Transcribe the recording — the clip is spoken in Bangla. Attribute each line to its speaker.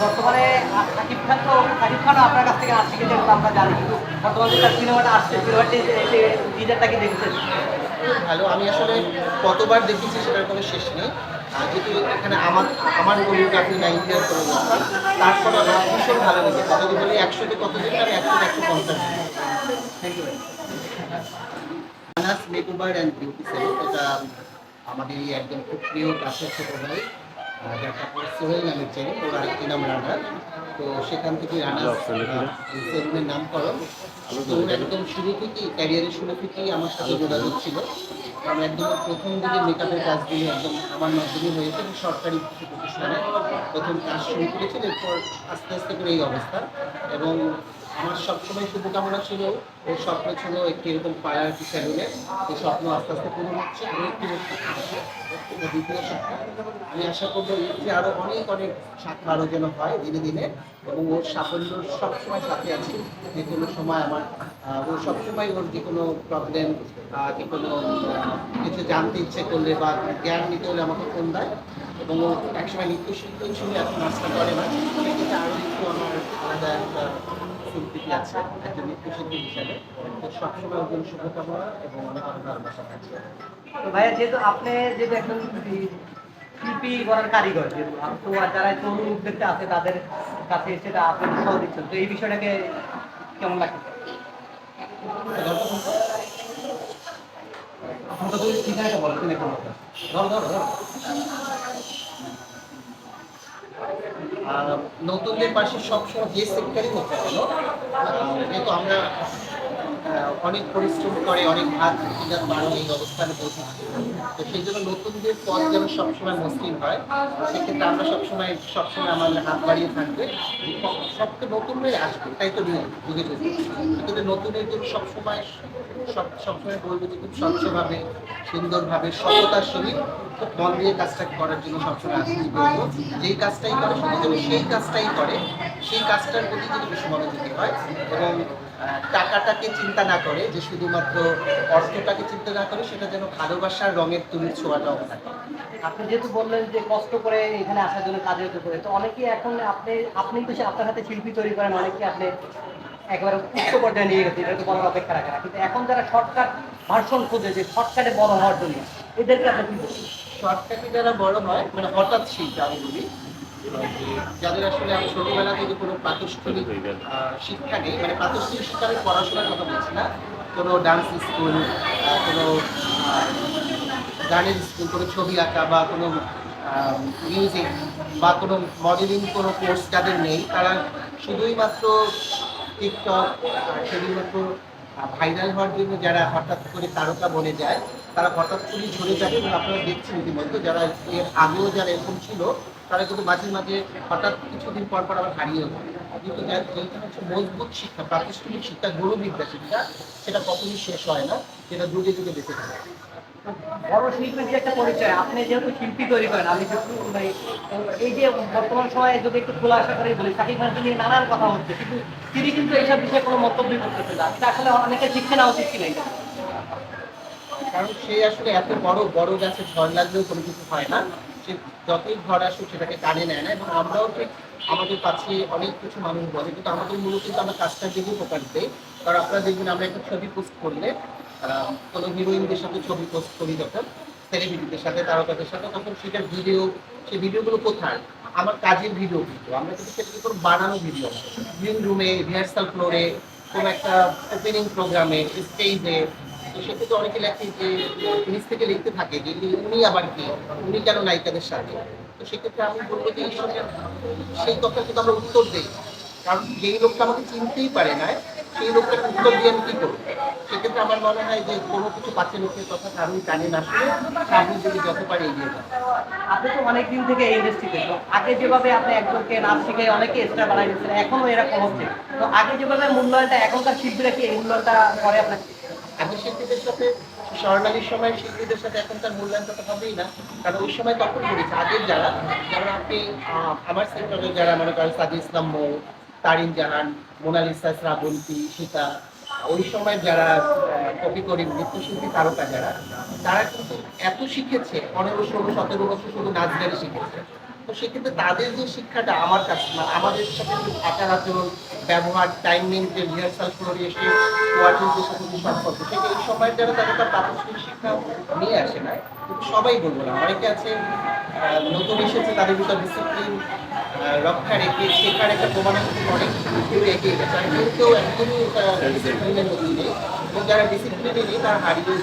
Speaker 1: বর্তমানে শাকিব খানও আপনার কাছ থেকে নাচ শিখেছে বলে আমরা জানি, কিন্তু বর্তমানে তার সিনেমাটা আসছে, সিনেমাটি টিজারটা কি দেখেছেন?
Speaker 2: ভালো। আমি আসলে কতবার দেখেছি সেটার কোনো শেষ নেই। যেহেতু এখানে আমার আমার কোরিওগ্রাফি না, ইন্ডিয়ার কোরিওগ্রাফার, তারপরে আমার ভীষণ ভালো লেগেছে। যদি বলি ১০০-তে কত দিন, আমি ১০০-১৫০ দিন।
Speaker 1: Thank you.
Speaker 2: Manas Makeover and Beauty Salon, এটা আমাদেরই একদম খুব প্রিয় কাছের ছোট ভাই, যার তারপরে সোহেল নামের চ্যানেল, ওর আরেকটি নাম রানার। তো সেখান থেকে রানাস এই সেলুনের নামকরণ। তো ওর একদম শুরু থেকেই, ক্যারিয়ারের শুরু থেকেই আমার সাথে যোগাযোগ ছিল। আমি একদম প্রথম দিকে মেকআপের কাজগুলি একদম আমার মাধ্যমে হয়েছে এবং সরকারি কিছু প্রতিষ্ঠানে প্রথম কাজ শুরু করেছিল, এরপর আস্তে আস্তে করে এই অবস্থা। এবং আমার সবসময় শুভকামনা ছিল, ওর স্বপ্ন ছিল একটি এরকম পায়ারটি স্যালুনে। এই স্বপ্ন আস্তে আস্তে পূরণ হচ্ছে, আরও একটি এটা দ্বিতীয় স্বপ্ন। আমি আশা করবো যে আরও অনেক অনেক শাখা আরও যেন হয় দিনে দিনে, এবং ওর সাফল্য সবসময় সাথে আছি। যে কোনো সময় আমার ও সবসময় ওর যে কোনো প্রবলেম, যে কোনো কিছু জানতে ইচ্ছে করলে বা জ্ঞান নিতে হলে আমাকে ফোন দেয়। এবং ও একসময় নৃত্যশিল্পী ছিল, এখন নাচটা করে না। সেক্ষেত্রে আরও একটু আমার আলাদা একটা শিল্পী আছে একজন নৃত্যশিল্পী হিসাবে। তো সবসময় ওর জন্য শুভকামনা এবং অনেক অনেক ভালোবাসা থাকছে।
Speaker 1: তো ভাইয়া, যেহেতু একজন শিল্পী করার কারিগর, যেহেতু তো যারা তরুণ উদ্যোক্তা আছে তাদের কাছে সেটা আপনি উৎসাহ দিচ্ছেন, তো এই বিষয়টাকে কেমন লাগছে? আপনার তো ঠিকানাটা বলেন একটু।
Speaker 2: ধরো ধরো ধরো। নতুনদের পাশে সবসময় যে সেক্টরই হোক না কেন, যেহেতু আমরা অনেক পরিশ্রম করে অনেক হাত দিনার বারো এই অবস্থানে পৌঁছেছি, তো সেই জন্য নতুনদের পথ যেন সবসময় মসৃণ হয়, সেক্ষেত্রে আমরা সবসময় আমাদের হাত বাড়িয়ে থাকবে। সবকে নতুনরাই আসবে, তাই তো নিয়ম যুগে যুগে। কিন্তু নতুনের জন্য সবসময় বলবো যে খুব স্বচ্ছভাবে, সুন্দরভাবে, সততার সহিত খুব মন দিয়ে কাজটা করার জন্য সবসময় আগ্রহী বলবো। যেই কাজটাই করে শুধু যেন সেই কাজটাই করে, সেই কাজটার প্রতি যদি বেশি মনোযোগী হয়, এবং টাকাটাকে চিন্তা না করে, যে শুধুমাত্র অর্থটাকে চিন্তা না করে, সেটা যেন ভালোবাসার রঙের তুলির ছোঁয়াটাও থাকে।
Speaker 1: আপনি যেহেতু বললেন যে কষ্ট করে এখানে আসার জন্য কাজের করে, তো অনেকেই এখন আপনি তো আপনার হাতে শিল্পী তৈরি করেন, অনেকেই আপনি একেবারে উচ্চ পর্যায়ে নিয়ে গেছে, এটা তো বলার অপেক্ষা রাখে না, কিন্তু এখন যারা শর্টকাট ভার্সন খুঁজে যে শর্টকাটে বড় হওয়ার জন্য, এদেরকে আপনি কি বলছেন?
Speaker 2: শর্টকাটে যারা বড় হয়, মানে হঠাৎ শিল্পী আমি বলি, যাদের আসলে আমি ছোটবেলা থেকে কোনো প্রাতিষ্ঠানিক শিক্ষা নেই, মানে প্রাতিষ্ঠানিক শিক্ষা আমি পড়াশোনার কথা বলছি না, কোনো ডান্স স্কুল, কোনো গানের স্কুল, কোনো ছবি আঁকা বা কোনো মিউজিক বা কোনো মডেলিং কোনো কোর্স যাদের নেই, তারা শুধুই মাত্র টিকটক, শুধুমাত্র ভাইরাল হওয়ার জন্য যারা হঠাৎ করে তারকা বনে যায়, তারা হঠাৎ করেই ঝরে যাবে। এবং আপনারা দেখছেন ইতিমধ্যে যারা এর আগেও যারা এরকম ছিল, তারা কিন্তু মাঝে মাঝে হঠাৎ কিছুদিন পর পর আবার হারিয়ে যায়। কিন্তু যেটা হচ্ছে মজবুত শিক্ষা, প্রাতিষ্ঠানিক শিক্ষা, গুরুবিদ্যা শিক্ষা, সেটা কখনই শেষ হয় না, যেটা যুগে যুগে বেঁচে থাকে।
Speaker 1: বড় শিল্পীর যে একটা পরিচয়, আপনি যেহেতু শিল্পী তৈরি করেন, আমি যেহেতু মানে এই যে বর্তমান সময়ে যদি একটু খোলাসা করে বলি, শাকিব খানকে নিয়ে নানান কথা হচ্ছে, কিন্তু তিনি কিন্তু এইসব বিষয়ে কোনো মন্তব্যই করতেছেন না, এটা আসলে অনেকে শিক্ষা নেওয়া উচিত কিনা?
Speaker 2: কারণ সে আসলে এত বড় বড় গাছে ঝড় লাগলেও কোনো কিছু হয় না। সে যতই ঝড় আসুক সেটাকে টানে নেয় না। এবং আমরাও ঠিক আমাদের কাছে অনেক কিছু মানুষ বলে, কিন্তু আমাদের মূলত কিন্তু আমরা কাজটা দিকে ফোকাস দিই। কারণ আপনারা দেখবেন আমরা একটা ছবি পোস্ট করলে, কোনো হিরোইনদের সাথে ছবি পোস্ট করি যখন, সেলিব্রিটিদের সাথে, তারকাদের সাথে, তখন সেটার ভিডিও, সেই ভিডিওগুলো কোথায়? আমার কাজের ভিডিও, কিন্তু আমরা কিন্তু সেটাকে কোনো বানানো ভিডিও, গ্রিন রুমে, রিহার্সাল ফ্লোরে, কোনো একটা ওপেনিং প্রোগ্রামে, স্টেজে। তো সেক্ষেত্রে অনেকে লেখে যে নিজ থেকে লিখতে থাকে যে উনি আবার কি, উনি কেন নায়িকাদের সাথে। তো সেক্ষেত্রে আমি বলবো যে ঈশ্বরের সেই কথা কিন্তু আমরা উত্তর দিই, কারণ যেই লোকটা আমাকে চিনতেই পারে না, সেই লোকটাকে উত্তর দিয়ে আমি কী করবো? সেক্ষেত্রে আমার মনে হয় যে কোনো কিছু পাচ্ছে লোকের কথা কারোই কানে না শুনে সামনের দিকে যত পারে এগিয়ে যায়।
Speaker 1: আপনি তো অনেক দিন থেকে এই ইন্ডাস্ট্রিতে, তো আগে যেভাবে আপনি একজনকে নাচ শিখে অনেকে স্টার বানাই দিচ্ছেন, এখনো এরকম হচ্ছে, তো আগে যেভাবে মূল্যায়নটা, এখনকার শিল্পীরা কি এই মূল্যায়নটা করে আপনাকে?
Speaker 2: আগের শিল্পীদের সাথে, স্বর্ণালীর সময়ের শিল্পীদের সাথে এখনকার মূল্যায়ন তো হবেই না। কারণ ওই সময় তখন করেছে আগের যারা, যেমন আপনি আমার সেক্টরে যারা মনে করেন সাদি ইসলাম মৌ, তারিন জাহান, মোনালিসা, শ্রাবন্তী, সীতা, ওই সময় যারা কপি করি নৃত্যশিল্পী তারকা যারা, তারা কিন্তু এত শিখেছে, 15, 16, 17 বছর শুধু নাচ গানে শিখেছে। তো সেক্ষেত্রে তাদের যে শিক্ষাটা আমার কাছে আমাদের সাথে যে আচার আচরণ, ব্যবহার, টাইম মেনটেন, রিহার্সাল, ফ্লোরিয়েশন, ওয়ার্কিংদের সাথে যে সম্পর্ক, সেটা এই সময়ের যারা তাদের তার প্রাতিষ্ঠানিক শিক্ষা নিয়ে আসে না, কিন্তু সবাই বলবো না, অনেকে আছে নতুন এসেছে, তাদের ভিতর ডিসিপ্লিন রক্ষা রেখে শেখার একটা প্রমাণাঙ্ক অনেক দূরে এগিয়ে গেছে, আর কেউ কেউ একদমই ডিসিপ্লিনের মধ্যে নেই, এবং যারা ডিসিপ্লিনে নেই তারা হারিয়ে